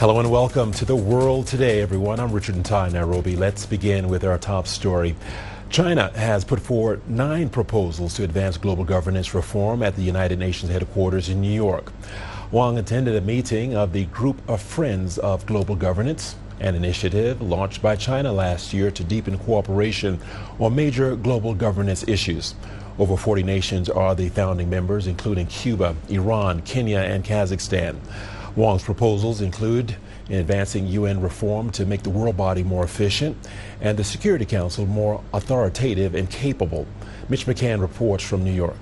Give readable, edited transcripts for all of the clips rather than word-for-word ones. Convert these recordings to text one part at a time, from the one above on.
Hello and welcome to The World Today, everyone. I'm Richard Nta in Nairobi. Let's begin with our top story. China has put forward 9 proposals to advance global governance reform at the United Nations headquarters in New York. Wang attended a meeting of the Group of Friends of Global Governance, an initiative launched by China last year to deepen cooperation on major global governance issues. Over 40 nations are the founding members, including Cuba, Iran, Kenya, and Kazakhstan. Wang's proposals include in advancing UN reform to make the world body more efficient and the Security Council more authoritative and capable. Mitch McCann reports from New York.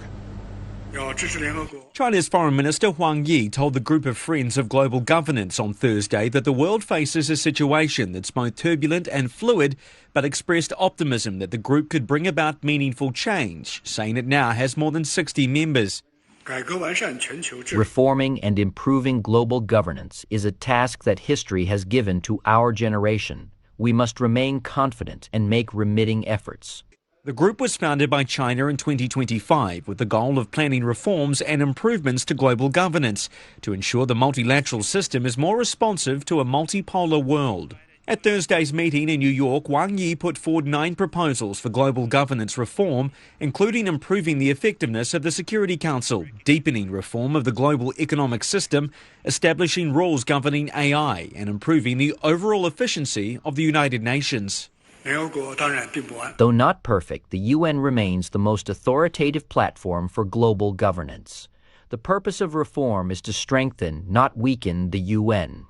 China's Foreign Minister Wang Yi told the Group of Friends of Global Governance on Thursday that the world faces a situation that's both turbulent and fluid, but expressed optimism that the group could bring about meaningful change, saying it now has more than 60 members. Reforming and improving global governance is a task that history has given to our generation. We must remain confident and make remitting efforts. The group was founded by China in 2025 with the goal of planning reforms and improvements to global governance to ensure the multilateral system is more responsive to a multipolar world. At Thursday's meeting in New York, Wang Yi put forward 9 proposals for global governance reform, including improving the effectiveness of the Security Council, deepening reform of the global economic system, establishing rules governing AI, and improving the overall efficiency of the United Nations. Though not perfect, the UN remains the most authoritative platform for global governance. The purpose of reform is to strengthen, not weaken, the UN.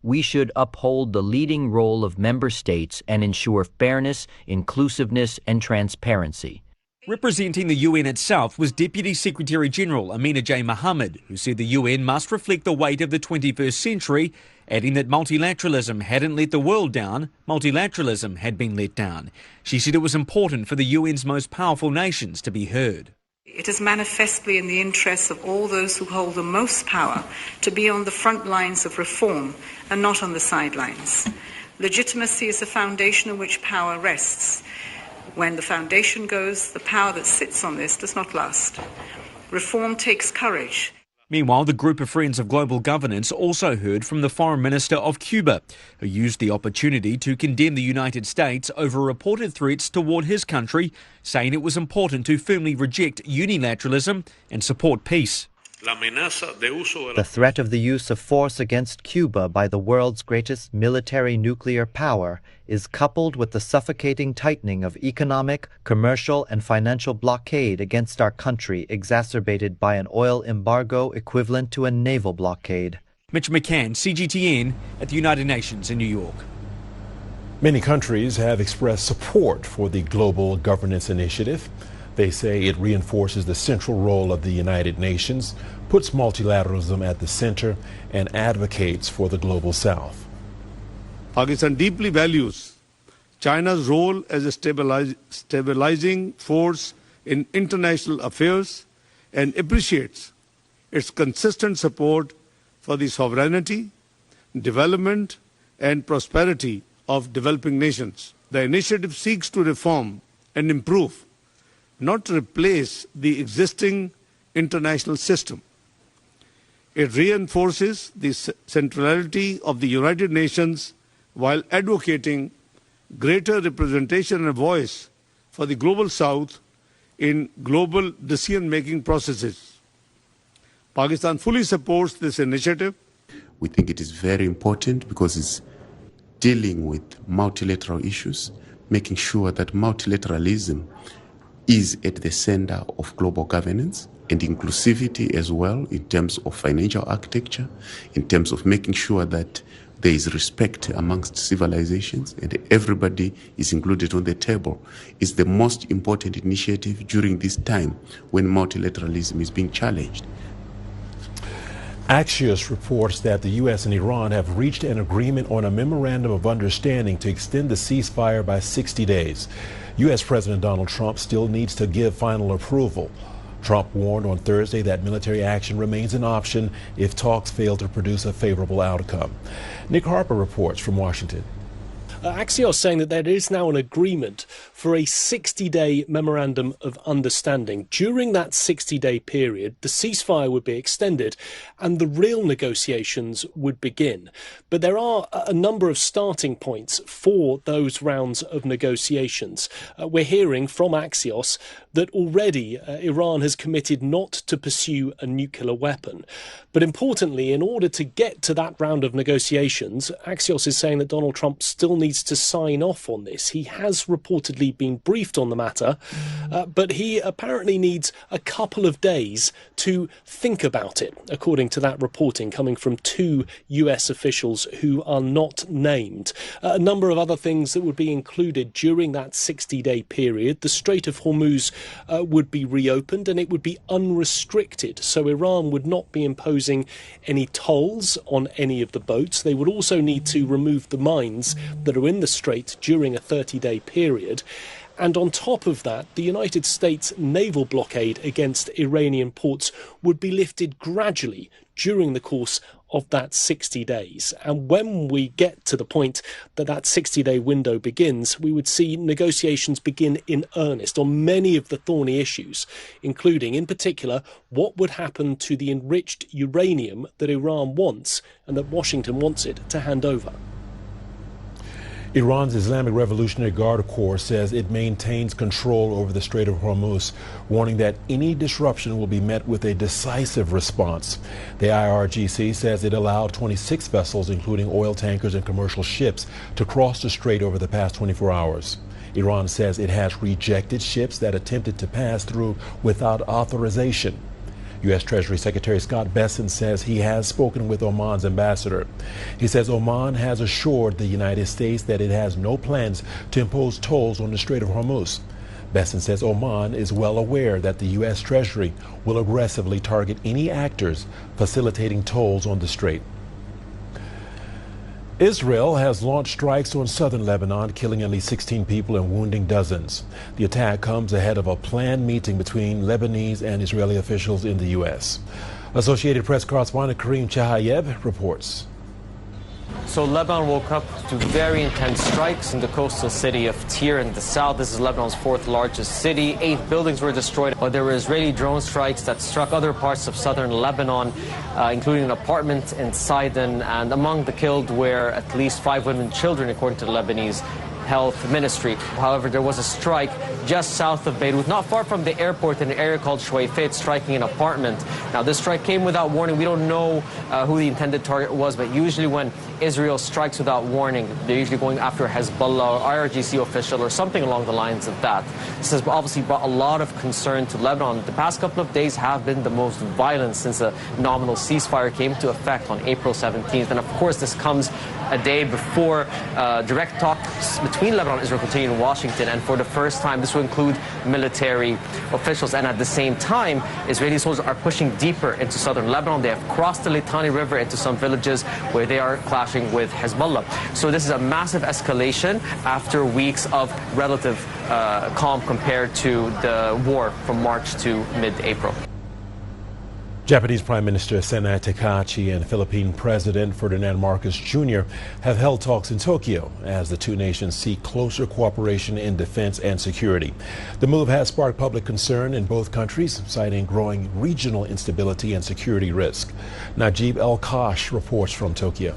We should uphold the leading role of member states and ensure fairness, inclusiveness, and transparency. Representing the UN itself was Deputy Secretary General Amina J. Mohammed, who said the UN must reflect the weight of the 21st century, adding that multilateralism hadn't let the world down, multilateralism had been let down. She said it was important for the UN's most powerful nations to be heard. It is manifestly in the interests of all those who hold the most power to be on the front lines of reform and not on the sidelines. Legitimacy is the foundation on which power rests. When the foundation goes, the power that sits on this does not last. Reform takes courage. Meanwhile, the Group of Friends of Global Governance also heard from the Foreign Minister of Cuba, who used the opportunity to condemn the United States over reported threats toward his country, saying it was important to firmly reject unilateralism and support peace. The threat of the use of force against Cuba by the world's greatest military nuclear power is coupled with the suffocating tightening of economic, commercial, and financial blockade against our country, exacerbated by an oil embargo equivalent to a naval blockade. Mitch McCann, CGTN, at the United Nations in New York. Many countries have expressed support for the Global Governance Initiative. They say it reinforces the central role of the United Nations, puts multilateralism at the center, and advocates for the global South. Pakistan deeply values China's role as a stabilizing force in international affairs and appreciates its consistent support for the sovereignty, development, and prosperity of developing nations. The initiative seeks to reform and improve, not to replace the existing international system. It reinforces the centrality of the United Nations while advocating greater representation and voice for the global South in global decision-making processes. Pakistan fully supports this initiative. We think it is very important because it's dealing with multilateral issues, making sure that multilateralism is at the center of global governance and inclusivity as well in terms of financial architecture, in terms of making sure that there is respect amongst civilizations and everybody is included on the table. It's the most important initiative during this time when multilateralism is being challenged. Axios reports that the U.S. and Iran have reached an agreement on a memorandum of understanding to extend the ceasefire by 60 days. U.S. President Donald Trump still needs to give final approval. Trump warned on Thursday that military action remains an option if talks fail to produce a favorable outcome. Nick Harper reports from Washington. Axios saying that there is now an agreement for a 60-day memorandum of understanding. During that 60-day period, the ceasefire would be extended and the real negotiations would begin. But there are a number of starting points for those rounds of negotiations. We're hearing from Axios that already Iran has committed not to pursue a nuclear weapon. But importantly, in order to get to that round of negotiations, Axios is saying that Donald Trump still needs to sign off on this. He has reportedly been briefed on the matter, but he apparently needs a couple of days to think about it, according to that reporting coming from 2 US officials who are not named. A number of other things that would be included during that 60-day period. The Strait of Hormuz would be reopened and it would be unrestricted, so Iran would not be imposing any tolls on any of the boats. They would also need to remove the mines that are in the strait during a 30-day period. And on top of that, the United States naval blockade against Iranian ports would be lifted gradually during the course of that 60 days. And when we get to the point that that 60-day window begins, we would see negotiations begin in earnest on many of the thorny issues, including, in particular, what would happen to the enriched uranium that Iran wants and that Washington wants it to hand over. Iran's Islamic Revolutionary Guard Corps says it maintains control over the Strait of Hormuz, warning that any disruption will be met with a decisive response. The IRGC says it allowed 26 vessels, including oil tankers and commercial ships, to cross the strait over the past 24 hours. Iran says it has rejected ships that attempted to pass through without authorization. U.S. Treasury Secretary Scott Bessent says he has spoken with Oman's ambassador. He says Oman has assured the United States that it has no plans to impose tolls on the Strait of Hormuz. Bessent says Oman is well aware that the U.S. Treasury will aggressively target any actors facilitating tolls on the strait. Israel has launched strikes on southern Lebanon, killing at least 16 people and wounding dozens. The attack comes ahead of a planned meeting between Lebanese and Israeli officials in the U.S. Associated Press correspondent Karim Chahayev reports. So Lebanon woke up to very intense strikes in the coastal city of Tyre in the south. This is Lebanon's 4th largest city. 8 buildings were destroyed. But there were Israeli drone strikes that struck other parts of southern Lebanon, including an apartment in Sidon. And among the killed were at least 5 women and children, according to the Lebanese Health Ministry. However, there was a strike just south of Beirut, not far from the airport, in an area called Shuwaifit, striking an apartment. Now, this strike came without warning. We don't know who the intended target was, but usually when Israel strikes without warning, they're usually going after Hezbollah or IRGC official or something along the lines of that. This has obviously brought a lot of concern to Lebanon. The past couple of days have been the most violent since a nominal ceasefire came into effect on April 17th. And of course, this comes a day before direct talks between Lebanon and Israel continue in Washington. And for the first time, this will include military officials. And at the same time, Israeli soldiers are pushing deeper into southern Lebanon. They have crossed the Litani River into some villages where they are clashing with Hezbollah. So this is a massive escalation after weeks of relative calm compared to the war from March to mid-April. Japanese Prime Minister Senai Takahashi and Philippine President Ferdinand Marcos Jr. have held talks in Tokyo as the two nations seek closer cooperation in defense and security. The move has sparked public concern in both countries, citing growing regional instability and security risk. Najib El-Kash reports from Tokyo.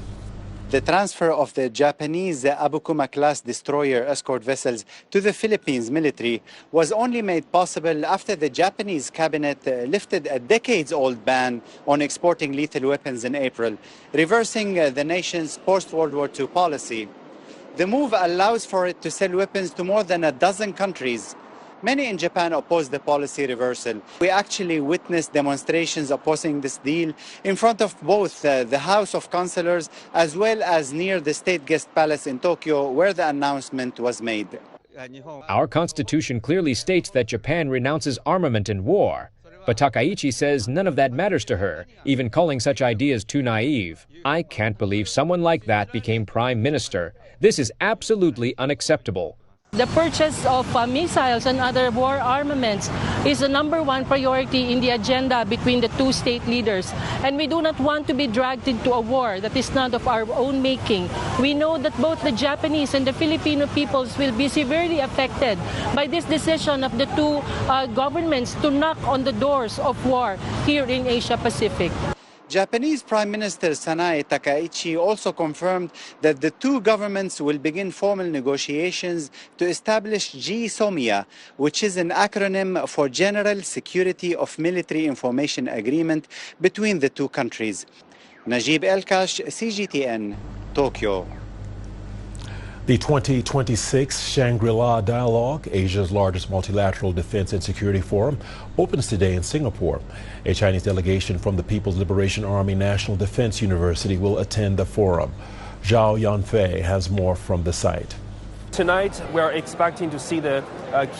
The transfer of the Japanese Abukuma-class destroyer escort vessels to the Philippines military was only made possible after the Japanese cabinet lifted a decades-old ban on exporting lethal weapons in April, reversing the nation's post-World War II policy. The move allows for it to sell weapons to more than a dozen countries. Many in Japan oppose the policy reversal. We actually witnessed demonstrations opposing this deal in front of both the House of Councillors as well as near the State Guest Palace in Tokyo, where the announcement was made. Our constitution clearly states that Japan renounces armament and war. But Takaichi says none of that matters to her, even calling such ideas too naive. I can't believe someone like that became prime minister. This is absolutely unacceptable. The purchase of missiles and other war armaments is the #1 priority in the agenda between the two state leaders. And we do not want to be dragged into a war that is not of our own making. We know that both the Japanese and the Filipino peoples will be severely affected by this decision of the two governments to knock on the doors of war here in Asia Pacific. Japanese Prime Minister Sanae Takaichi also confirmed that the two governments will begin formal negotiations to establish GSOMIA, which is an acronym for General Security of Military Information Agreement between the two countries. Najib Elkash, CGTN, Tokyo. The 2026 Shangri-La Dialogue, Asia's largest multilateral defense and security forum, opens today in Singapore. A Chinese delegation from the People's Liberation Army National Defense University will attend the forum. Zhao Yanfei has more from the site. Tonight, we're expecting to see the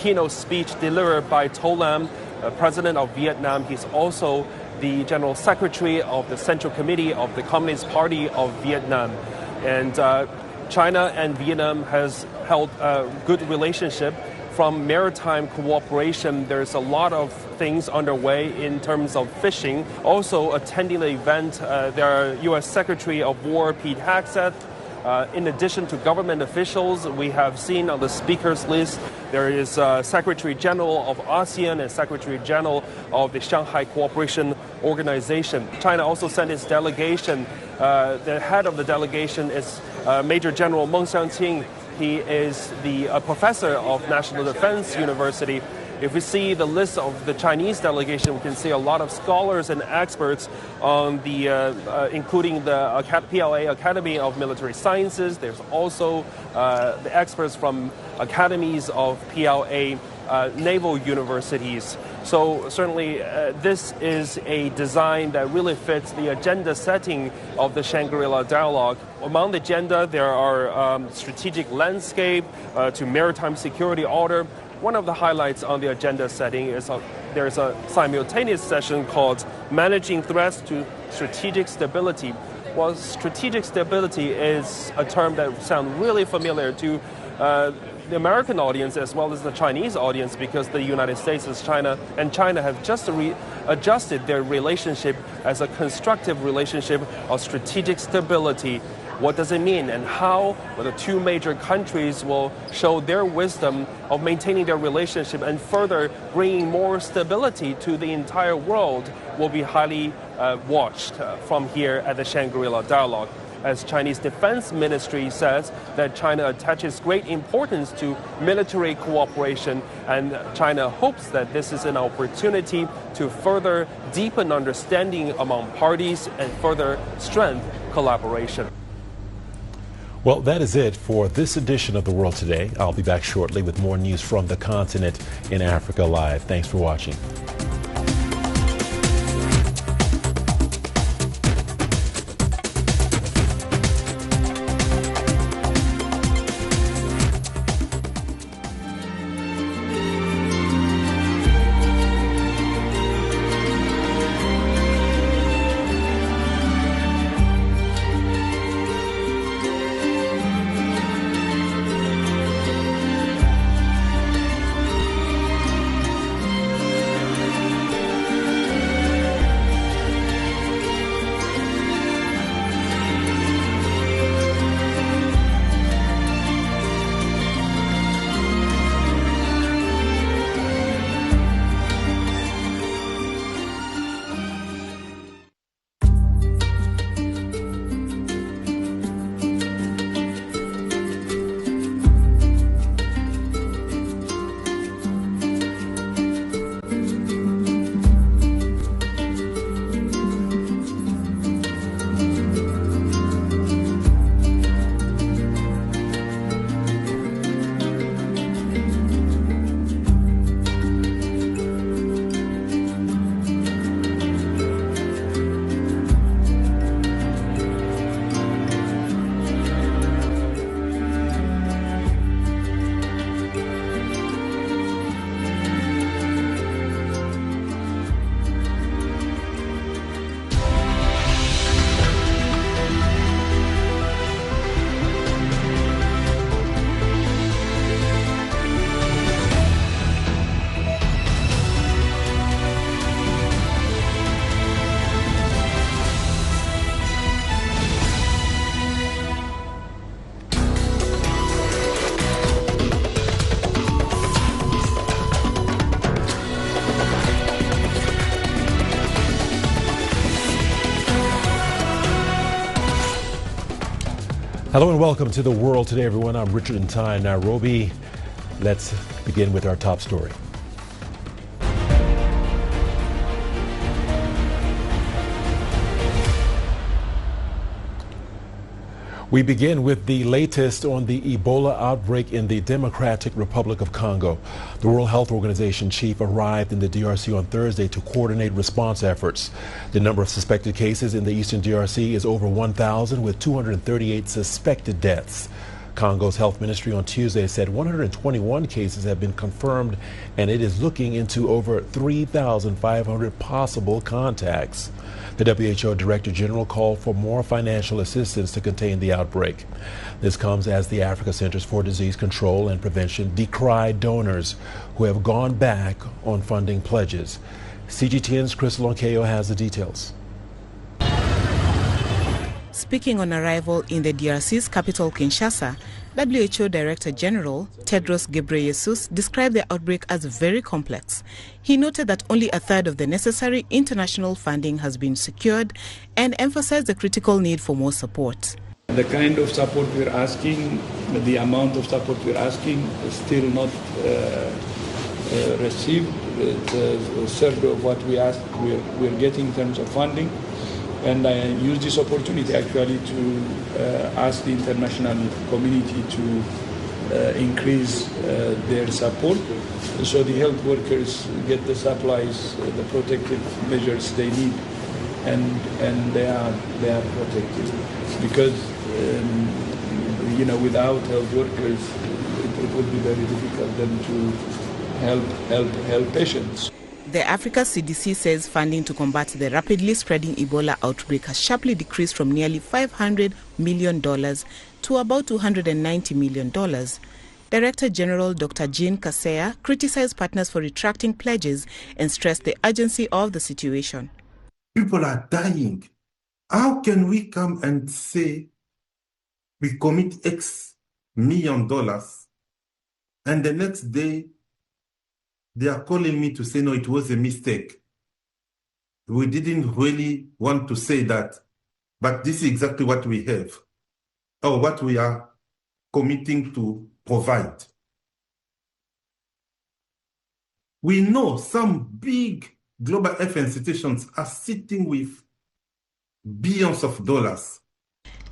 keynote speech delivered by To Lam, President of Vietnam. He's also the General Secretary of the Central Committee of the Communist Party of Vietnam. And China and Vietnam has held a good relationship. From maritime cooperation, there's a lot of things underway in terms of fishing. Also attending the event, there are U.S. Secretary of War Pete Hegseth. In addition to government officials, we have seen on the speakers list, there is Secretary General of ASEAN and Secretary General of the Shanghai Cooperation Organization. China also sent its delegation. The head of the delegation is Major General Meng Xiangqing. He is the professor of National Defense University. If we see the list of the Chinese delegation, we can see a lot of scholars and experts on the, including the PLA Academy of Military Sciences. There's also the experts from academies of PLA naval universities. So certainly this is a design that really fits the agenda setting of the Shangri-La Dialogue. Among the agenda, there are strategic landscape to maritime security order. One of the highlights on the agenda setting is there's a simultaneous session called Managing Threats to Strategic Stability. Well, strategic stability is a term that sounds really familiar to the American audience as well as the Chinese audience, because the United States and China have just adjusted their relationship as a constructive relationship of strategic stability. What does it mean, and how the two major countries will show their wisdom of maintaining their relationship and further bringing more stability to the entire world will be highly watched from here at the Shangri-La Dialogue. As Chinese Defense Ministry says that China attaches great importance to military cooperation, and China hopes that this is an opportunity to further deepen understanding among parties and further strengthen collaboration. Well, that is it for this edition of The World Today. I'll be back shortly with more news from the continent in Africa Live. Thanks for watching. Hello and welcome to The World Today, everyone. I'm Richard Nta in Nairobi. Let's begin with our top story. We begin with the latest on the Ebola outbreak in the Democratic Republic of Congo. The World Health Organization chief arrived in the DRC on Thursday to coordinate response efforts. The number of suspected cases in the eastern DRC is over 1,000, with 238 suspected deaths. Congo's health ministry on Tuesday said 121 cases have been confirmed, and it is looking into over 3,500 possible contacts. The WHO Director General called for more financial assistance to contain the outbreak. This comes as the Africa Centers for Disease Control and Prevention decried donors who have gone back on funding pledges. CGTN's Crystal Onkeo has the details. Speaking on arrival in the DRC's capital, Kinshasa, WHO Director General Tedros Ghebreyesus described the outbreak as very complex. He noted that only a third of the necessary international funding has been secured and emphasized the critical need for more support. The kind of support we're asking, the amount of support we're asking is still not received. It's a third of what we asked we're getting in terms of funding. And I use this opportunity actually to ask the international community to increase their support so the health workers get the supplies, the protective measures they need, and they are protected. Because without health workers, it would be very difficult then to help patients. The Africa CDC says funding to combat the rapidly spreading Ebola outbreak has sharply decreased from nearly $500 million to about $290 million. Director General Dr. Jean Kaseya criticized partners for retracting pledges and stressed the urgency of the situation. People are dying. How can we come and say we commit X $million and the next day they are calling me to say, no, it was a mistake. We didn't really want to say that, but this is exactly what we have, or what we are committing to provide. We know some big global health institutions are sitting with billions of dollars.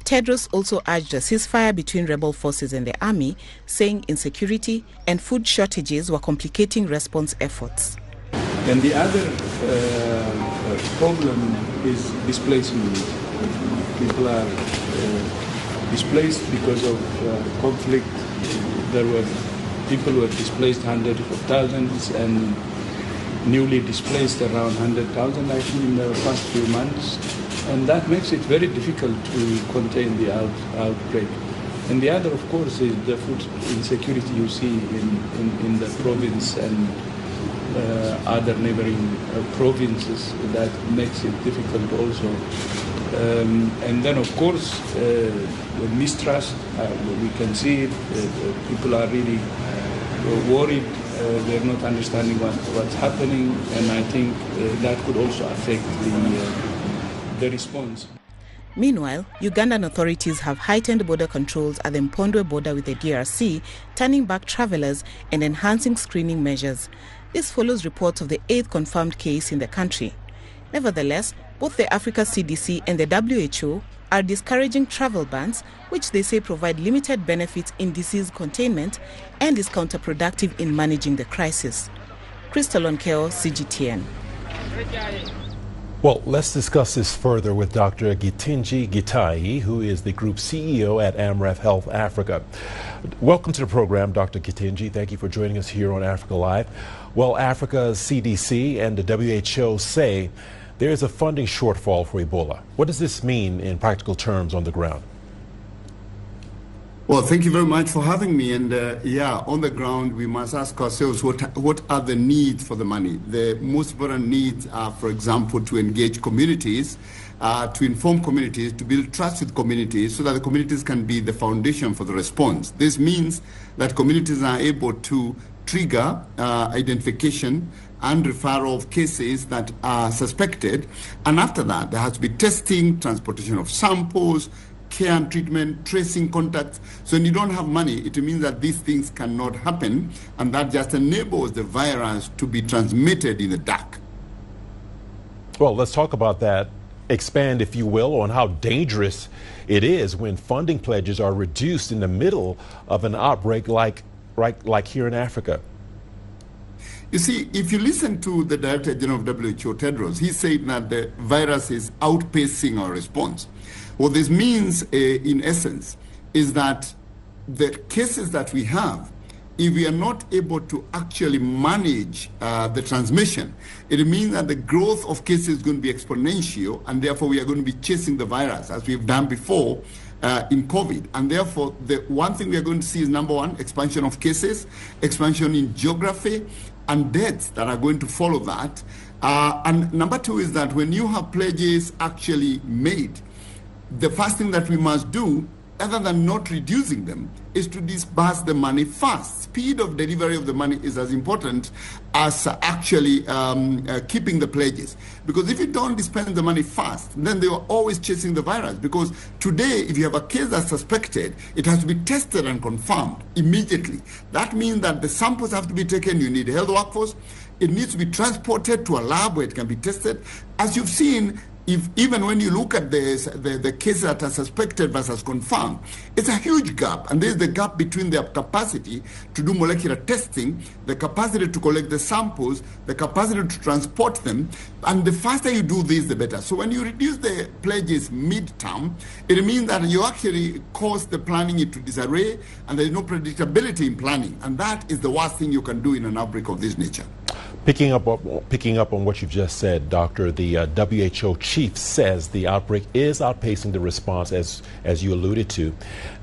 Tedros also urged a ceasefire between rebel forces and the army, saying insecurity and food shortages were complicating response efforts. And the other problem is displacement. People are displaced because of conflict. There were people who were displaced hundreds of thousands and newly displaced around 100,000, I think, in the past few months. And that makes it very difficult to contain the outbreak. And the other, of course, is the food insecurity you see in the province and other neighboring provinces. That makes it difficult also. And then, of course, the mistrust, we can see it. People are really worried. They're not understanding what's happening. And I think that could also affect the response. Meanwhile, Ugandan authorities have heightened border controls at the Mpondwe border with the DRC, turning back travelers and enhancing screening measures. This follows reports of the 8th confirmed case in the country. Nevertheless, both the Africa CDC and the WHO are discouraging travel bans, which they say provide limited benefits in disease containment and is counterproductive in managing the crisis. Crystal Onkeo, CGTN. Well, let's discuss this further with Dr. Gitinji Gitai, who is the group CEO at Amref Health Africa. Welcome to the program, Dr. Gitinji. Thank you for joining us here on Africa Live. Well, Africa's CDC and the WHO say there is a funding shortfall for Ebola. What does this mean in practical terms on the ground? Well, thank you very much for having me. And on the ground, we must ask ourselves what are the needs for the money. The most important needs are, for example, to engage communities, to inform communities, to build trust with communities so that the communities can be the foundation for the response. This means that communities are able to trigger identification and referral of cases that are suspected. And after that, there has to be testing, transportation of samples, care and treatment, tracing contacts. So when you don't have money, it means that these things cannot happen, and that just enables the virus to be transmitted in the dark. Well, let's talk about that. Expand, if you will, on how dangerous it is when funding pledges are reduced in the middle of an outbreak like here in Africa. You see, if you listen to the Director General of WHO, Tedros, he said that the virus is outpacing our response. What this means, in essence, is that the cases that we have, if we are not able to actually manage the transmission, it means that the growth of cases is going to be exponential, and therefore we are going to be chasing the virus as we've done before in COVID. And therefore, the one thing we are going to see is, number one, expansion of cases, expansion in geography, and deaths that are going to follow that. And number two is that when you have pledges actually made, the first thing that we must do, other than not reducing them, is to disburse the money fast. Speed of delivery of the money is as important as actually keeping the pledges. Because if you don't dispense the money fast, then they are always chasing the virus. Because today, if you have a case that's suspected, it has to be tested and confirmed immediately. That means that the samples have to be taken. You need a health workforce. It needs to be transported to a lab where it can be tested. As you've seen, even when you look at the cases that are suspected versus confirmed, it's a huge gap. And there's the gap between their capacity to do molecular testing, the capacity to collect the samples, the capacity to transport them. And the faster you do this, the better. So when you reduce the pledges mid-term, it means that you actually cause the planning into disarray, and there's no predictability in planning. And that is the worst thing you can do in an outbreak of this nature. Picking up on what you've just said, Doctor, the WHO chief says the outbreak is outpacing the response, as you alluded to.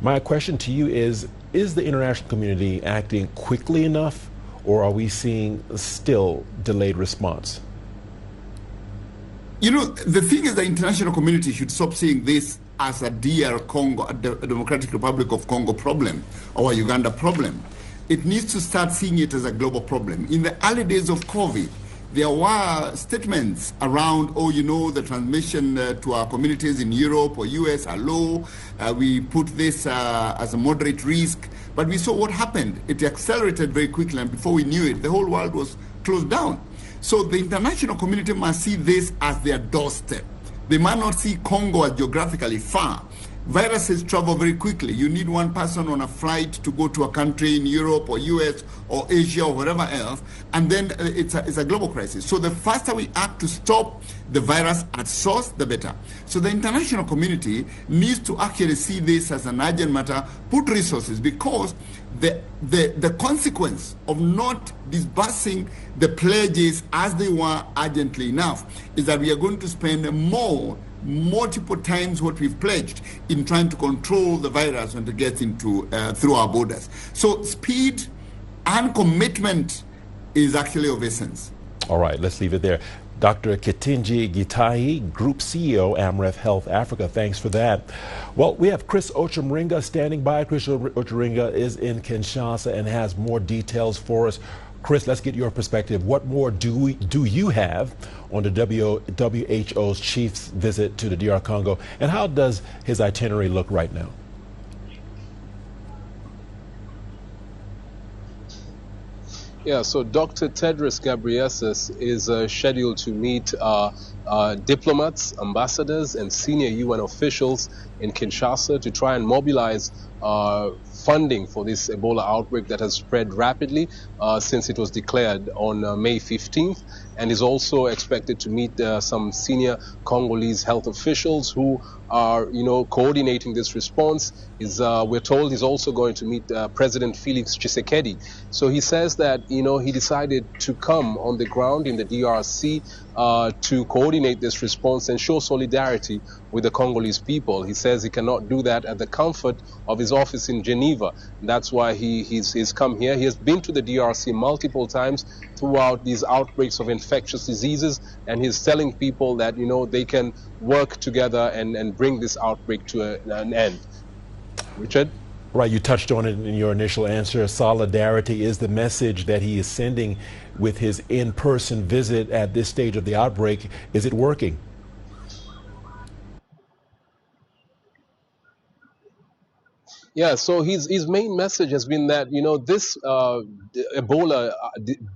My question to you is the international community acting quickly enough, or are we seeing still delayed response? You know, the thing is the international community should stop seeing this as a DR Congo, a Democratic Republic of Congo problem or a Uganda problem. It needs to start seeing it as a global problem. In the early days of COVID, there were statements around, oh, you know, the transmission to our communities in Europe or US are low. We put this as a moderate risk. But we saw what happened. It accelerated very quickly, and before we knew it, the whole world was closed down. So the international community must see this as their doorstep. They might not see Congo as geographically far. Viruses travel very quickly. You need one person on a flight to go to a country in Europe or US or Asia or wherever else, and then it's a global crisis. So the faster we act to stop the virus at source, the better. So the international community needs to actually see this as an urgent matter, put resources, because the consequence of not disbursing the pledges as they were urgently enough is that we are going to spend multiple times what we've pledged in trying to control the virus when it gets into through our borders. So speed and commitment is actually of essence. All right, let's leave it there. Dr. Ketinji Gitahi, Group CEO, Amref Health Africa. Thanks for that. Well, we have Chris Ochemringa standing by. Chris Ochemringa is in Kinshasa and has more details for us. Chris, let's get your perspective. What more do you have on the WHO's chief's visit to the DR Congo, and how does his itinerary look right now? Yeah, so Dr. Tedros Ghebreyesus is scheduled to meet diplomats, ambassadors, and senior UN officials in Kinshasa to try and mobilize funding for this Ebola outbreak that has spread rapidly since it was declared on May 15th, and is also expected to meet some senior Congolese health officials who are, coordinating this response. We're told he's also going to meet President Felix Tshisekedi. So he says that, he decided to come on the ground in the DRC to coordinate this response and show solidarity with the Congolese people. He says he cannot do that at the comfort of his office in Geneva. That's why he's come here. He has been to the DRC multiple times throughout these outbreaks of infectious diseases, and he's telling people that, they can work together and bring this outbreak to an end. Richard? Right, you touched on it in your initial answer. Solidarity is the message that he is sending with his in-person visit at this stage of the outbreak. Is it working? Yeah, so his main message has been that, this Ebola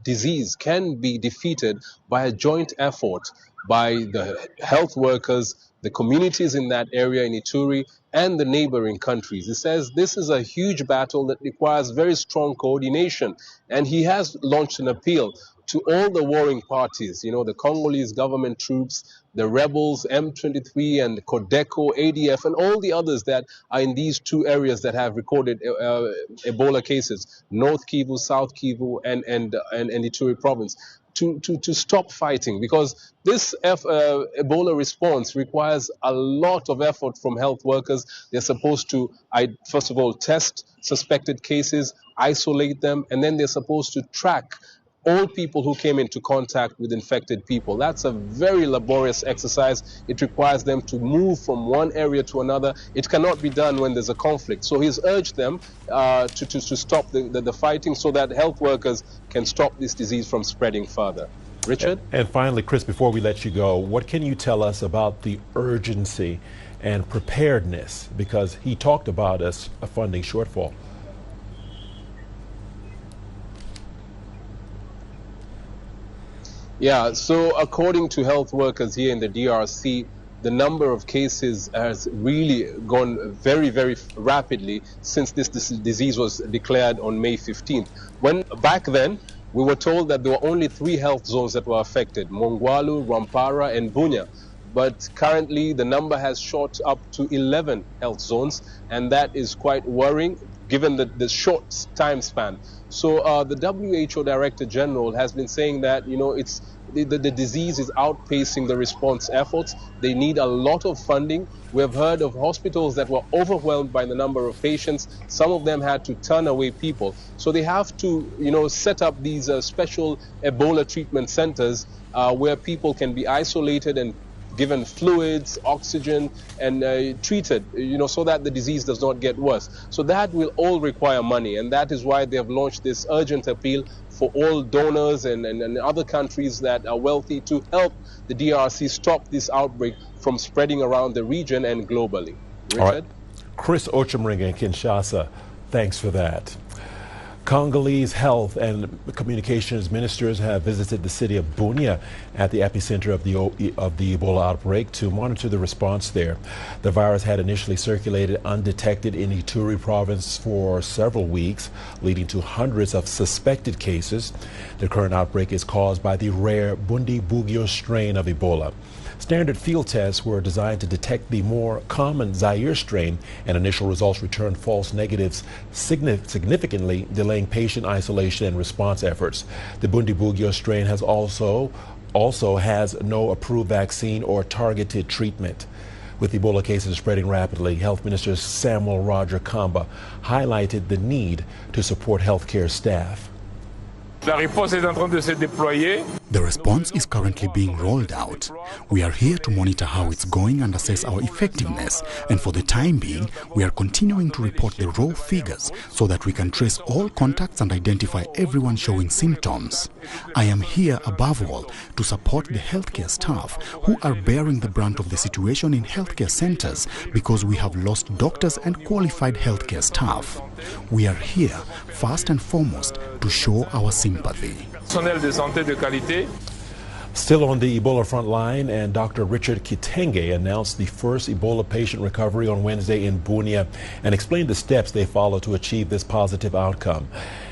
disease can be defeated by a joint effort by the health workers, the communities in that area in Ituri, and the neighboring countries. He says this is a huge battle that requires very strong coordination, and he has launched an appeal to all the warring parties, the Congolese government troops, the rebels, M23 and Codeco, ADF, and all the others that are in these two areas that have recorded Ebola cases, North Kivu, South Kivu, and Ituri province, to stop fighting, because this Ebola response requires a lot of effort from health workers. They're supposed to, first of all, test suspected cases, isolate them, and then they're supposed to track all people who came into contact with infected people. That's a very laborious exercise. It requires them to move from one area to another. It cannot be done when there's a conflict. So he's urged them to stop the fighting so that health workers can stop this disease from spreading further. Richard? And finally, Chris, before we let you go, what can you tell us about the urgency and preparedness? Because he talked about a funding shortfall. Yeah, so according to health workers here in the DRC, the number of cases has really gone very, very rapidly since this disease was declared on May 15th. When back then, we were told that there were only 3 health zones that were affected, Mongwalu, Rwampara, and Bunia. But currently, the number has shot up to 11 health zones, and that is quite worrying given the short time span. So the WHO Director General has been saying that, it's the disease is outpacing the response efforts. They need a lot of funding. We have heard of hospitals that were overwhelmed by the number of patients. Some of them had to turn away people. So they have to, set up these special Ebola treatment centers where people can be isolated and given fluids, oxygen, and treated, so that the disease does not get worse. So that will all require money, and that is why they have launched this urgent appeal for all donors and other countries that are wealthy to help the DRC stop this outbreak from spreading around the region and globally. Richard? All right. Chris Ochemringa in Kinshasa, thanks for that. Congolese health and communications ministers have visited the city of Bunia at the epicenter of the Ebola outbreak to monitor the response there. The virus had initially circulated undetected in Ituri province for several weeks, leading to hundreds of suspected cases. The current outbreak is caused by the rare Bundibugyo strain of Ebola. Standard field tests were designed to detect the more common Zaire strain, and initial results returned false negatives, significantly delaying patient isolation and response efforts. The Bundibugyo strain has also has no approved vaccine or targeted treatment. With Ebola cases spreading rapidly, Health Minister Samuel Roger Kamba highlighted the need to support healthcare staff. The response is currently being rolled out. We are here to monitor how it's going and assess our effectiveness. And for the time being, we are continuing to report the raw figures so that we can trace all contacts and identify everyone showing symptoms. I am here above all to support the healthcare staff who are bearing the brunt of the situation in healthcare centers because we have lost doctors and qualified healthcare staff. We are here first and foremost to show our sympathy. Still on the Ebola front line, and Dr. Richard Nta announced the first Ebola patient recovery on Wednesday in Bunia and explained the steps they followed to achieve this positive outcome.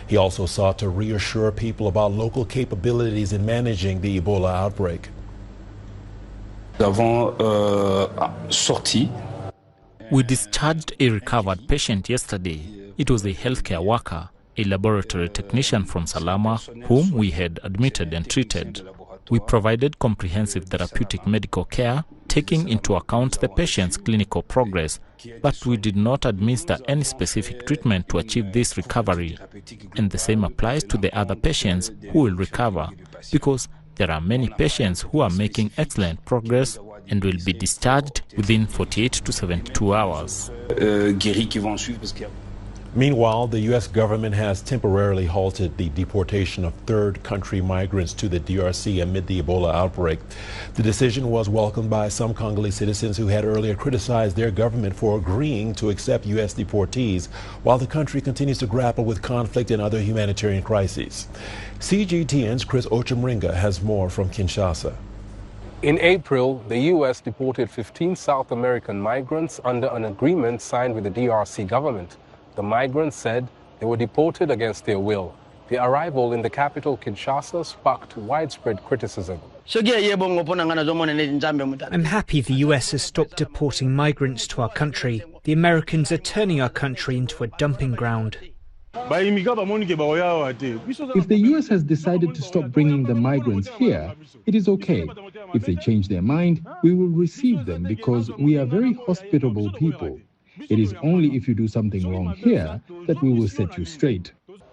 He also sought to reassure people about local capabilities in managing the Ebola outbreak. We discharged a recovered patient yesterday. It was a healthcare worker, a laboratory technician from Salama, whom we had admitted and treated. We provided comprehensive therapeutic medical care, taking into account the patient's clinical progress, but we did not administer any specific treatment to achieve this recovery. And the same applies to the other patients who will recover, because there are many patients who are making excellent progress and will be discharged within 48 to 72 hours. Meanwhile, the U.S. government has temporarily halted the deportation of third country migrants to the DRC amid the Ebola outbreak. The decision was welcomed by some Congolese citizens who had earlier criticized their government for agreeing to accept U.S. deportees while the country continues to grapple with conflict and other humanitarian crises. CGTN's Chris Ochamringa has more from Kinshasa. In April, the U.S. deported 15 South American migrants under an agreement signed with the DRC government. The migrants said they were deported against their will. Their arrival in the capital, Kinshasa, sparked widespread criticism. I'm happy the US has stopped deporting migrants to our country. The Americans are turning our country into a dumping ground. If the US has decided to stop bringing the migrants here, it is okay. If they change their mind, we will receive them because we are very hospitable people. It is only if you do something wrong here that we will set you straight.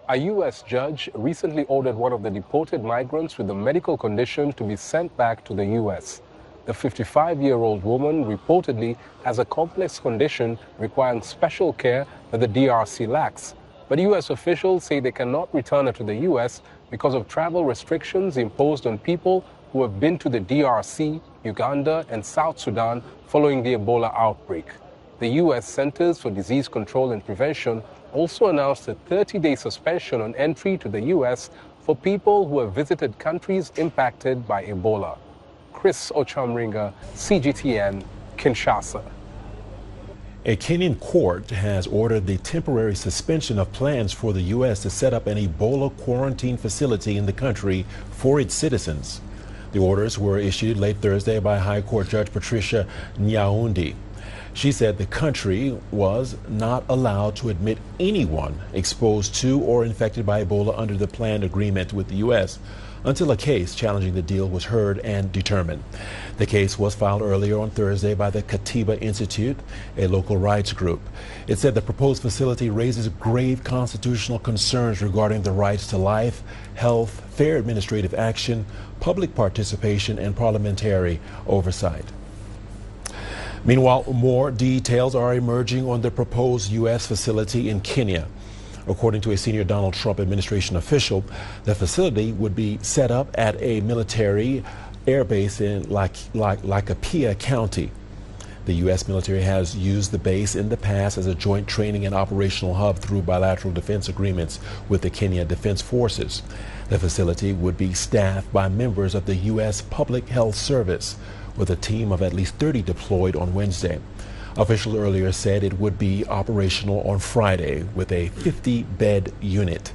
A U.S. judge recently ordered one of the deported migrants with a medical condition to be sent back to the U.S. The 55-year-old woman reportedly has a complex condition requiring special care that the DRC lacks. But U.S. officials say they cannot return her to the U.S. because of travel restrictions imposed on people who have been to the DRC, Uganda, and South Sudan following the Ebola outbreak. The U.S. Centers for Disease Control and Prevention also announced a 30-day suspension on entry to the U.S. for people who have visited countries impacted by Ebola. Chris Ochamringa, CGTN, Kinshasa. A Kenyan court has ordered the temporary suspension of plans for the U.S. to set up an Ebola quarantine facility in the country for its citizens. The orders were issued late Thursday by High Court Judge Patricia Nta. She said the country was not allowed to admit anyone exposed to or infected by Ebola under the planned agreement with the U.S. until a case challenging the deal was heard and determined. The case was filed earlier on Thursday by the Katiba Institute, a local rights group. It said the proposed facility raises grave constitutional concerns regarding the rights to life, health, fair administrative action, public participation, and parliamentary oversight. Meanwhile, more details are emerging on the proposed U.S. facility in Kenya. According to a senior Donald Trump administration official, the facility would be set up at a military air base in Laikipia County. The U.S. military has used the base in the past as a joint training and operational hub through bilateral defense agreements with the Kenya Defense Forces. The facility would be staffed by members of the U.S. Public Health Service, with a team of at least 30 deployed on Wednesday. Officials earlier said it would be operational on Friday with a 50-bed unit.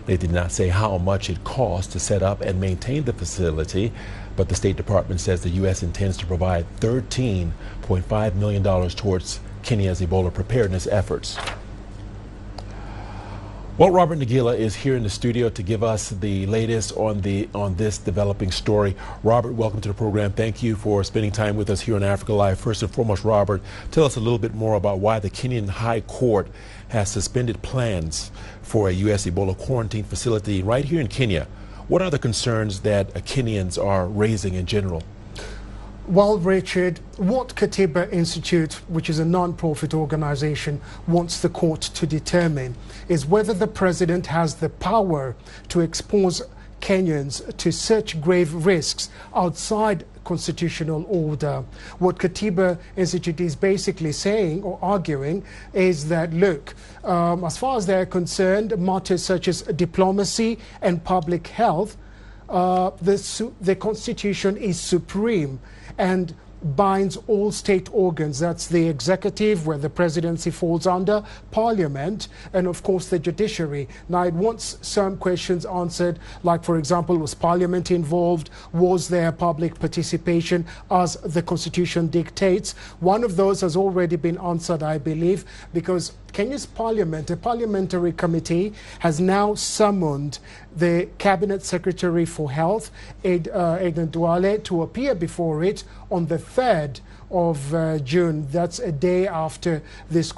They did not say how much it cost to set up and maintain the facility, but the State Department says the U.S. intends to provide $13.5 million towards Kenya's Ebola preparedness efforts. Well, Robert Nagila is here in the studio to give us the latest on this developing story. Robert, welcome to the program. Thank you for spending time with us here on Africa Live. First and foremost, Robert, tell us a little bit more about why the Kenyan High Court has suspended plans for a U.S. Ebola quarantine facility right here in Kenya. What are the concerns that Kenyans are raising in general? Well, Richard, what Katiba Institute, which is a non-profit organization, wants the court to determine is whether the president has the power to expose Kenyans to such grave risks outside constitutional order. What Katiba Institute is basically saying or arguing is that, look, as far as they're concerned, matters such as diplomacy and public health, the Constitution is supreme and binds all state organs. That's the executive, where the presidency falls under, parliament, and of course the judiciary. Now, it wants some questions answered, like, for example, was parliament involved? Was there public participation as the Constitution dictates? One of those has already been answered, I believe, because Kenya's parliament, a parliamentary committee, has now summoned the Cabinet Secretary for Health, Richard Nta, to appear before it on the 3rd of June. That's a day after this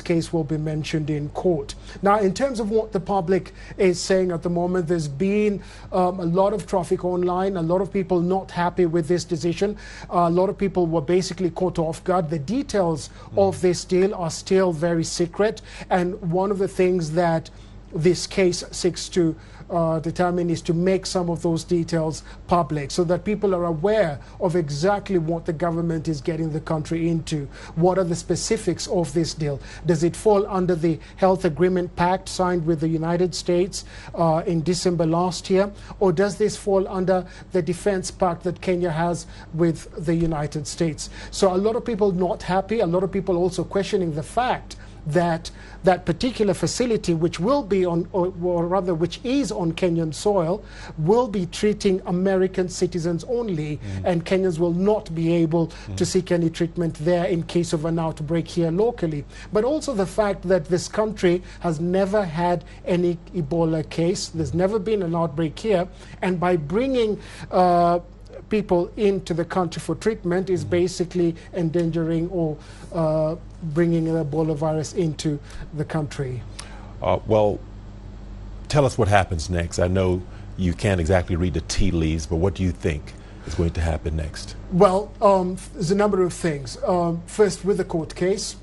case will be mentioned in court. Now, in terms of what the public is saying at the moment, there's been a lot of traffic online, a lot of people not happy with this decision. A lot of people were basically caught off guard. The details of this deal are still very secret, and one of the things that this case seeks to determine is to make some of those details public so that people are aware of exactly what the government is getting the country into. What are the specifics of this deal? Does it fall under the Health Agreement Pact signed with the United States in December last year? Or does this fall under the Defense Pact that Kenya has with the United States? So a lot of people not happy, a lot of people also questioning the fact that that particular facility, which will be on, or rather which is on Kenyan soil, will be treating American citizens only, and Kenyans will not be able to seek any treatment there in case of an outbreak here locally. But also the fact that this country has never had any Ebola case, there's never been an outbreak here, and by bringing people into the country for treatment is basically endangering or bringing the Ebola virus into the country. Well, tell us what happens next. I know you can't exactly read the tea leaves, but what do you think is going to happen next? Well, there's a number of things. First, with the court case,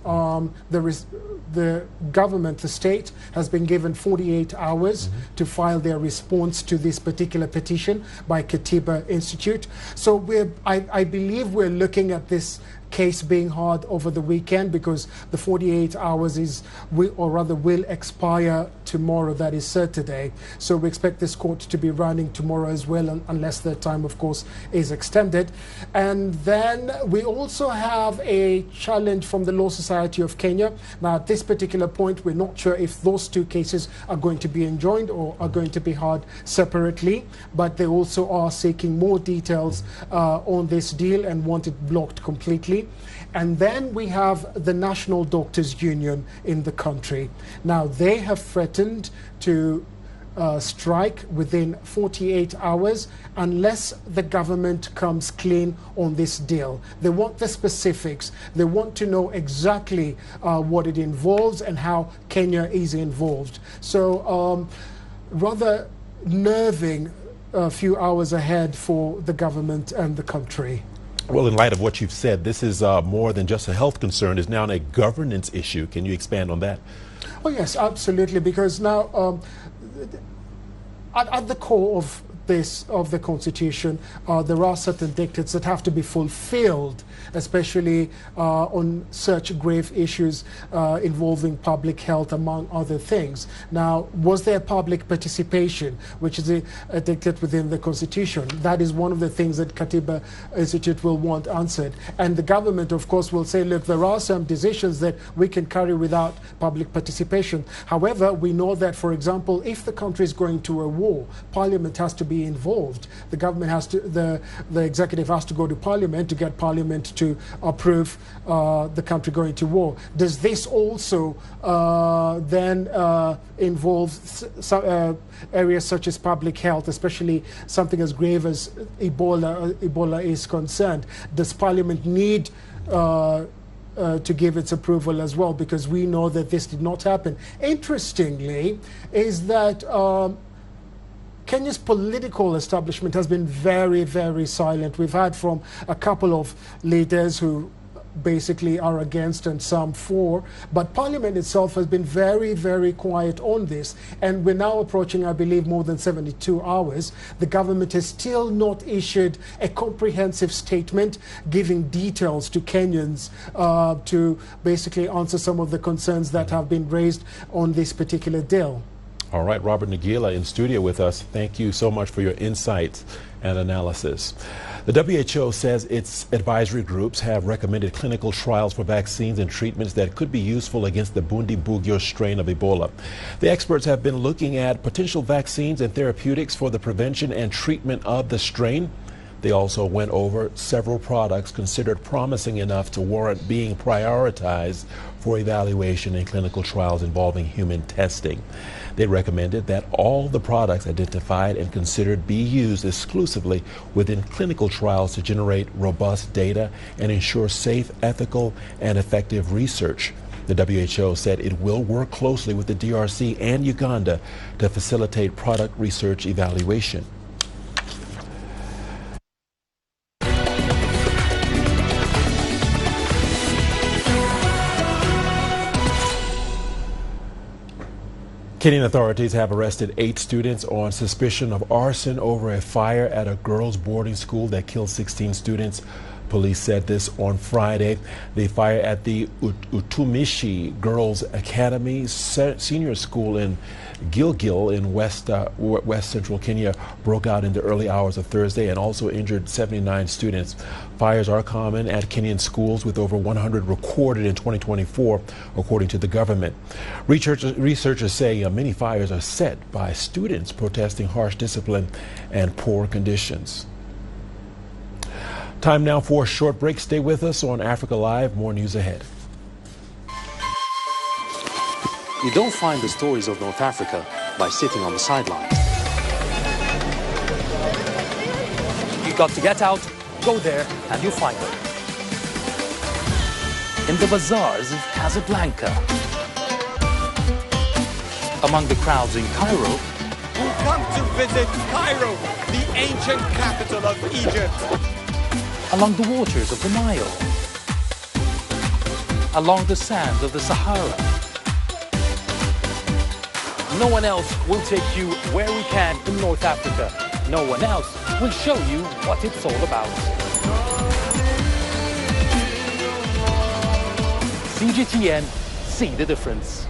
the government, the state, has been given 48 hours to file their response to this particular petition by Katiba Institute. So I believe we're looking at this case being hard over the weekend because the 48 hours will expire tomorrow, that is Saturday. So we expect this court to be running tomorrow as well, unless the time, of course, is extended. And then we also have a challenge from the Law Society of Kenya. Now, at this particular point, we're not sure if those two cases are going to be enjoined or are going to be heard separately, but they also are seeking more details on this deal and want it blocked completely. And then we have the National Doctors Union in the country. Now, they have threatened to strike within 48 hours unless the government comes clean on this deal. They want the specifics. They want to know exactly what it involves and how Kenya is involved. So rather nerving a few hours ahead for the government and the country. Well, in light of what you've said, this is more than just a health concern. It's now a governance issue. Can you expand on that? Oh, yes, absolutely, because now at the core of the Constitution, there are certain dictates that have to be fulfilled, especially on such grave issues involving public health, among other things. Now, was there public participation, which is a dictate within the Constitution? That is one of the things that Katiba Institute will want answered. And the government, of course, will say, look, there are some decisions that we can carry without public participation. However, we know that, for example, if the country is going to a war, Parliament has to be involved. The government has to, the executive has to go to Parliament to get Parliament to approve the country going to war. Does this also then involve areas such as public health, especially something as grave as Ebola is concerned? Does Parliament need to give its approval as well? Because we know that this did not happen. Interestingly, is that Kenya's political establishment has been very, very silent. We've heard from a couple of leaders who basically are against and some for, but Parliament itself has been very, very quiet on this. And we're now approaching, I believe, more than 72 hours. The government has still not issued a comprehensive statement giving details to Kenyans to basically answer some of the concerns that have been raised on this particular deal. All right, Robert Nagila in studio with us. Thank you so much for your insights and analysis. The WHO says its advisory groups have recommended clinical trials for vaccines and treatments that could be useful against the Bundibugyo strain of Ebola. The experts have been looking at potential vaccines and therapeutics for the prevention and treatment of the strain. They also went over several products considered promising enough to warrant being prioritized for evaluation in clinical trials involving human testing. They recommended that all the products identified and considered be used exclusively within clinical trials to generate robust data and ensure safe, ethical, and effective research. The WHO said it will work closely with the DRC and Uganda to facilitate product research evaluation. Kenyan authorities have arrested 8 students on suspicion of arson over a fire at a girls' boarding school that killed 16 students. Police said this on Friday. The fire at the Utumishi Girls Academy Senior School in Gilgil in west central Kenya broke out in the early hours of Thursday and also injured 79 students. Fires are common at Kenyan schools, with over 100 recorded in 2024, according to the government. Researchers say many fires are set by students protesting harsh discipline and poor conditions. Time now for a short break. Stay with us on Africa Live. More news ahead. You don't find the stories of North Africa by sitting on the sidelines. You've got to get out, go there, and you'll find them. In the bazaars of Casablanca. Among the crowds in Cairo. Who come to visit Cairo, the ancient capital of Egypt. Along the waters of the Nile. Along the sands of the Sahara. No one else will take you where we can in North Africa. No one else will show you what it's all about. CGTN, see the difference.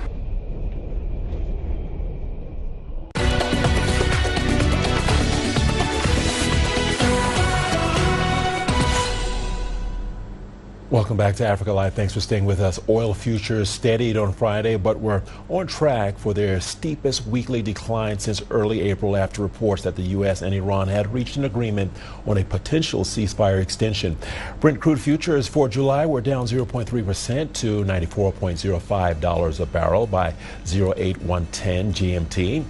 Welcome back to Africa Live. Thanks for staying with us. Oil futures steadied on Friday, but were on track for their steepest weekly decline since early April after reports that the U.S. and Iran had reached an agreement on a potential ceasefire extension. Brent crude futures for July were down 0.3% to $94.05 a barrel by 08110 GMT.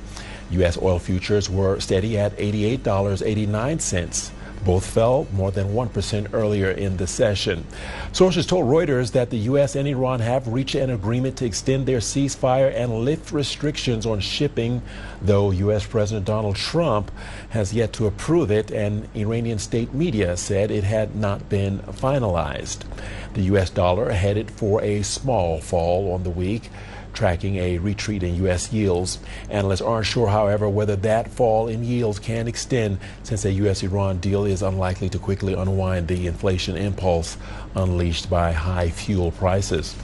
U.S. oil futures were steady at $88.89. Both fell more than 1% earlier in the session. Sources told Reuters that the U.S. and Iran have reached an agreement to extend their ceasefire and lift restrictions on shipping, though U.S. President Donald Trump has yet to approve it, and Iranian state media said it had not been finalized. The U.S. dollar headed for a small fall on the week, tracking a retreat in U.S. yields. Analysts aren't sure, however, whether that fall in yields can extend, since a U.S.-Iran deal is unlikely to quickly unwind the inflation impulse unleashed by high fuel prices.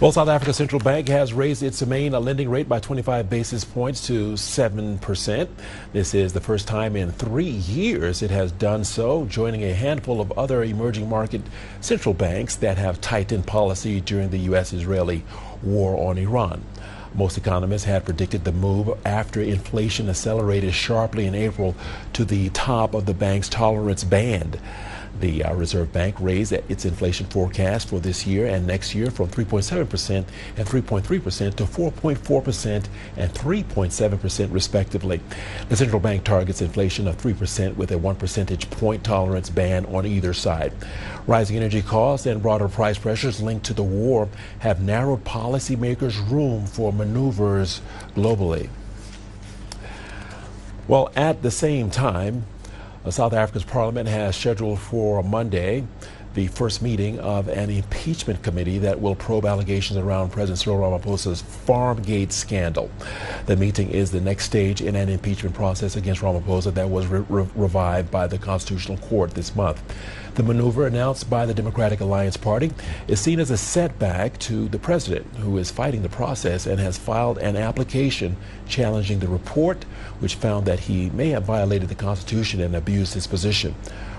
Well, South Africa's central bank has raised its main lending rate by 25 basis points to 7%. This is the first time in 3 years it has done so, joining a handful of other emerging market central banks that have tightened policy during the U.S.-Israeli war on Iran. Most economists had predicted the move after inflation accelerated sharply in April to the top of the bank's tolerance band. The Reserve Bank raised its inflation forecast for this year and next year from 3.7% and 3.3% to 4.4% and 3.7% respectively. The central bank targets inflation of 3% with a 1 percentage point tolerance band on either side. Rising energy costs and broader price pressures linked to the war have narrowed policymakers' room for maneuvers globally. Well, at the same time, South Africa's parliament has scheduled for Monday the first meeting of an impeachment committee that will probe allegations around President Cyril Ramaphosa's Farmgate scandal. The meeting is the next stage in an impeachment process against Ramaphosa that was revived by the Constitutional Court this month. The maneuver, announced by the Democratic Alliance Party, is seen as a setback to the president, who is fighting the process and has filed an application challenging the report, which found that he may have violated the Constitution and abused his position.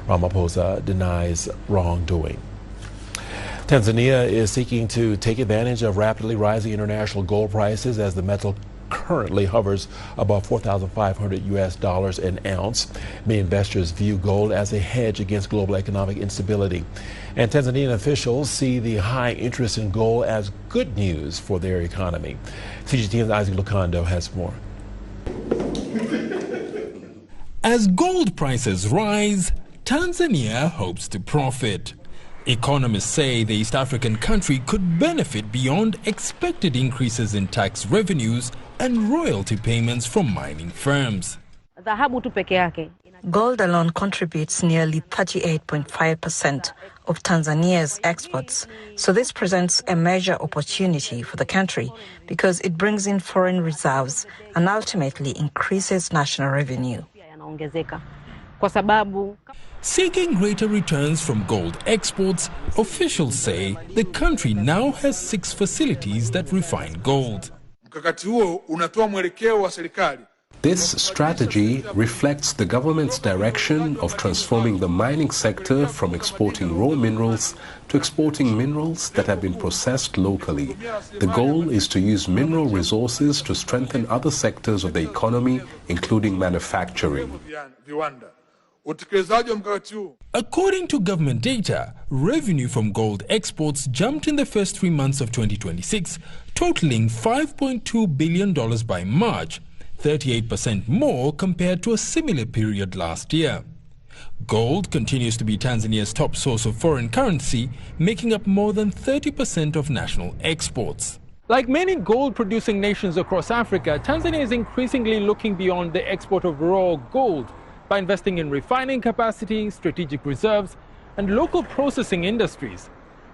Ramaphosa denies wrongdoing. Tanzania is seeking to take advantage of rapidly rising international gold prices as the metal currently hovers above $4,500 an ounce. Many investors view gold as a hedge against global economic instability. And Tanzanian officials see the high interest in gold as good news for their economy. CGTN's Isaac Lukando has more. As gold prices rise, Tanzania hopes to profit. Economists say the East African country could benefit beyond expected increases in tax revenues and royalty payments from mining firms. Gold alone contributes nearly 38.5% of Tanzania's exports, so this presents a major opportunity for the country because it brings in foreign reserves and ultimately increases national revenue. Seeking greater returns from gold exports, officials say the country now has 6 facilities that refine gold. This strategy reflects the government's direction of transforming the mining sector from exporting raw minerals to exporting minerals that have been processed locally. The goal is to use mineral resources to strengthen other sectors of the economy, including manufacturing. According to government data, revenue from gold exports jumped in the first 3 months of 2026, totaling $5.2 billion by March, 38% more compared to a similar period last year. Gold continues to be Tanzania's top source of foreign currency, making up more than 30% of national exports. Like many gold-producing nations across Africa, Tanzania is increasingly looking beyond the export of raw gold by investing in refining capacity, strategic reserves, and local processing industries.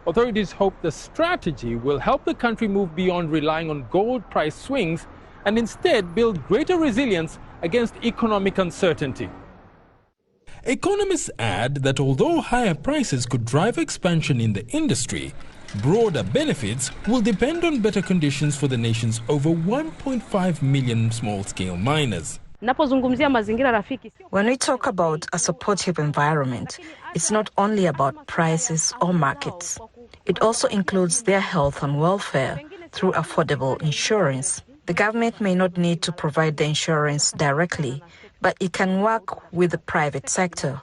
Authorities hope the strategy will help the country move beyond relying on gold price swings and instead build greater resilience against economic uncertainty. Economists add that although higher prices could drive expansion in the industry, broader benefits will depend on better conditions for the nation's over 1.5 million small-scale miners. When we talk about a supportive environment, it's not only about prices or markets. It also includes their health and welfare through affordable insurance. The government may not need to provide the insurance directly, but it can work with the private sector.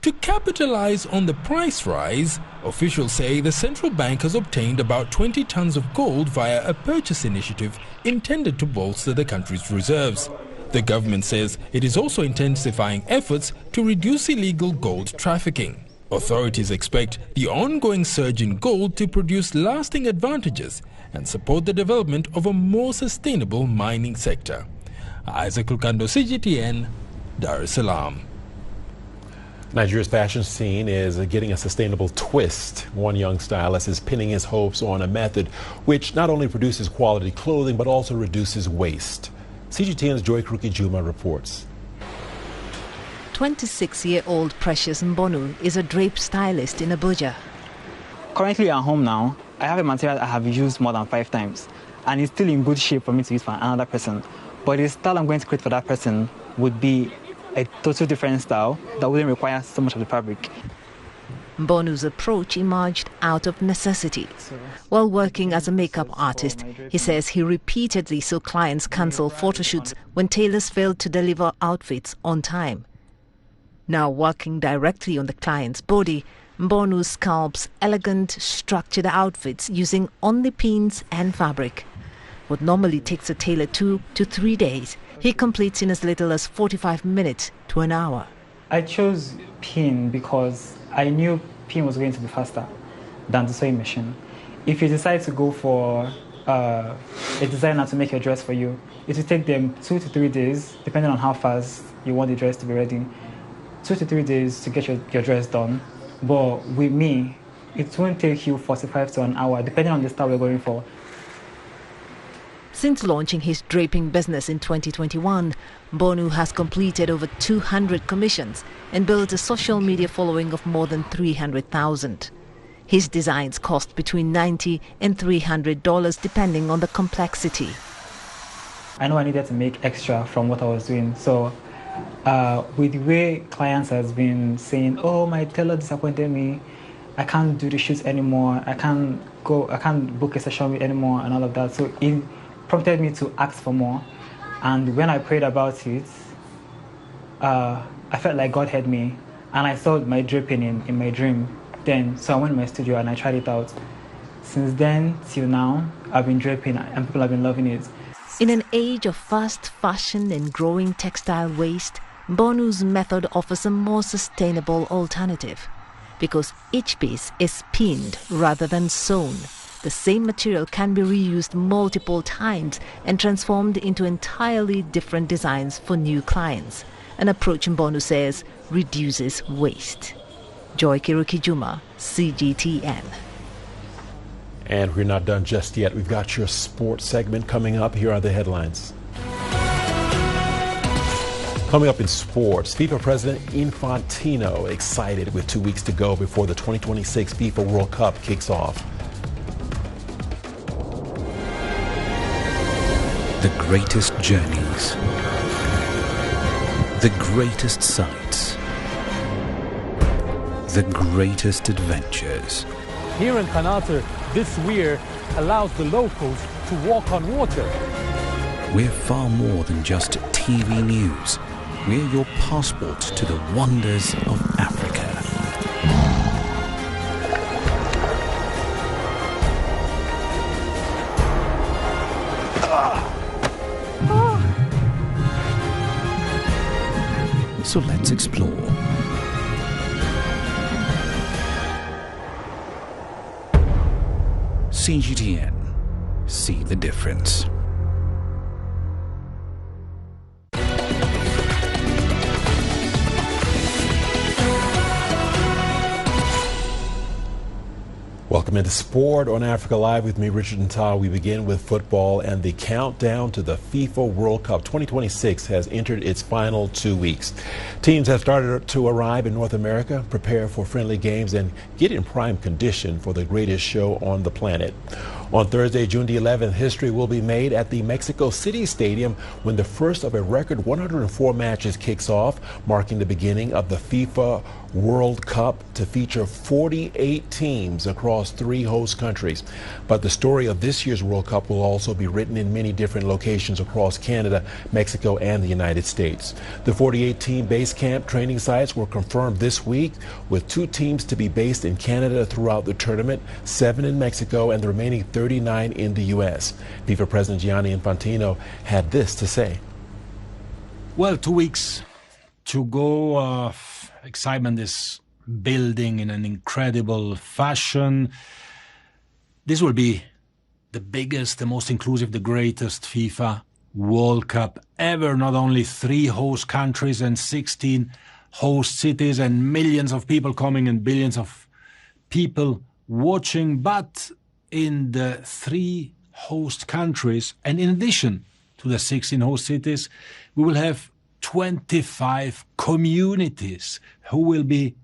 To capitalize on the price rise, officials say the central bank has obtained about 20 tons of gold via a purchase initiative intended to bolster the country's reserves. The government says it is also intensifying efforts to reduce illegal gold trafficking. Authorities expect the ongoing surge in gold to produce lasting advantages and support the development of a more sustainable mining sector. Isaac Lukando, CGTN, Dar es Salaam. Nigeria's fashion scene is getting a sustainable twist. One young stylist is pinning his hopes on a method which not only produces quality clothing but also reduces waste. CGTN's Joy Kruki Juma reports. 26-year-old Precious Mbonu is a drape stylist in Abuja. Currently at home now, I have a material I have used more than 5 times, and it's still in good shape for me to use for another person. But the style I'm going to create for that person would be a totally different style that wouldn't require so much of the fabric. Mbonu's approach emerged out of necessity. While working as a makeup artist, he says he repeatedly saw clients cancel photo shoots when tailors failed to deliver outfits on time. Now working directly on the client's body, Mbonu sculpts elegant, structured outfits using only pins and fabric. What normally takes a tailor 2 to 3 days, he completes in as little as 45 minutes to an hour. I chose pin because I knew pin was going to be faster than the sewing machine. If you decide to go for a designer to make a dress for you, it will take them 2 to 3 days, depending on how fast you want the dress to be ready. 2 to 3 days to get your dress done. But with me, it won't take you 45 to an hour, depending on the style we're going for. Since launching his draping business in 2021, Mbonu has completed over 200 commissions and built a social media following of more than 300,000. His designs cost between $90 and $300 depending on the complexity. I know I needed to make extra from what I was doing, so with the way clients has been saying, oh, my tailor disappointed me, I can't do the shoots anymore, I can't book a session with anymore and all of that. So prompted me to ask for more. And when I prayed about it, I felt like God heard me. And I saw my dripping in my dream then. So I went to my studio and I tried it out. Since then till now, I've been dripping and people have been loving it. In an age of fast fashion and growing textile waste, Bonu's method offers a more sustainable alternative. Because each piece is pinned rather than sewn, the same material can be reused multiple times and transformed into entirely different designs for new clients. An approach Mbonu says reduces waste. Joy Kirukijuma, CGTN. And we're not done just yet. We've got your sports segment coming up. Here are the headlines. Coming up in sports, FIFA President Infantino excited with 2 weeks to go before the 2026 FIFA World Cup kicks off. The greatest journeys, the greatest sights, the greatest adventures. Here in Kanata, this weir allows the locals to walk on water. We're far more than just TV news. We're your passport to the wonders of Africa. So let's explore. CGTN. See the difference. Welcome into Sport on Africa Live with me, Richard Nta. We begin with football, and the countdown to the FIFA World Cup 2026 has entered its final 2 weeks. Teams have started to arrive in North America, prepare for friendly games, and get in prime condition for the greatest show on the planet. On Thursday, June the 11th, history will be made at the Mexico City Stadium when the first of a record 104 matches kicks off, marking the beginning of the FIFA World Cup to feature 48 teams across 3 host countries. But the story of this year's World Cup will also be written in many different locations across Canada, Mexico, and the United States. The 48-team base camp training sites were confirmed this week, with 2 teams to be based in Canada throughout the tournament, 7 in Mexico, and the remaining 39 in the U.S. FIFA President Gianni Infantino had this to say. Well, 2 weeks to go. Excitement is building in an incredible fashion. This will be the biggest, the most inclusive, the greatest FIFA World Cup ever. Not only 3 host countries and 16 host cities and millions of people coming and billions of people watching, but in the 3 host countries, and in addition to the 16 host cities, we will have 25 communities who will be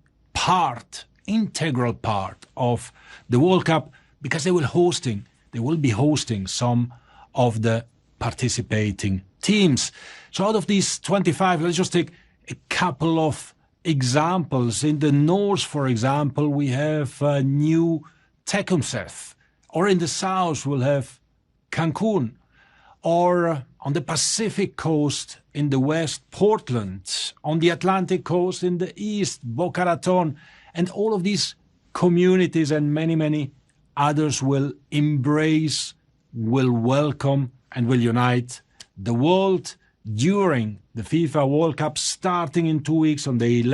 integral part of the World Cup, because they will be hosting some of the participating teams. So out of these 25, let's just take a couple of examples. In the north, for example, we have New Tecumseth, or in the south we'll have Cancun, or on the Pacific coast in the west, Portland, on the Atlantic coast in the east, Boca Raton, and all of these communities and many, many others will embrace, will welcome, and will unite the world during the FIFA World Cup, starting in 2 weeks on the 11th.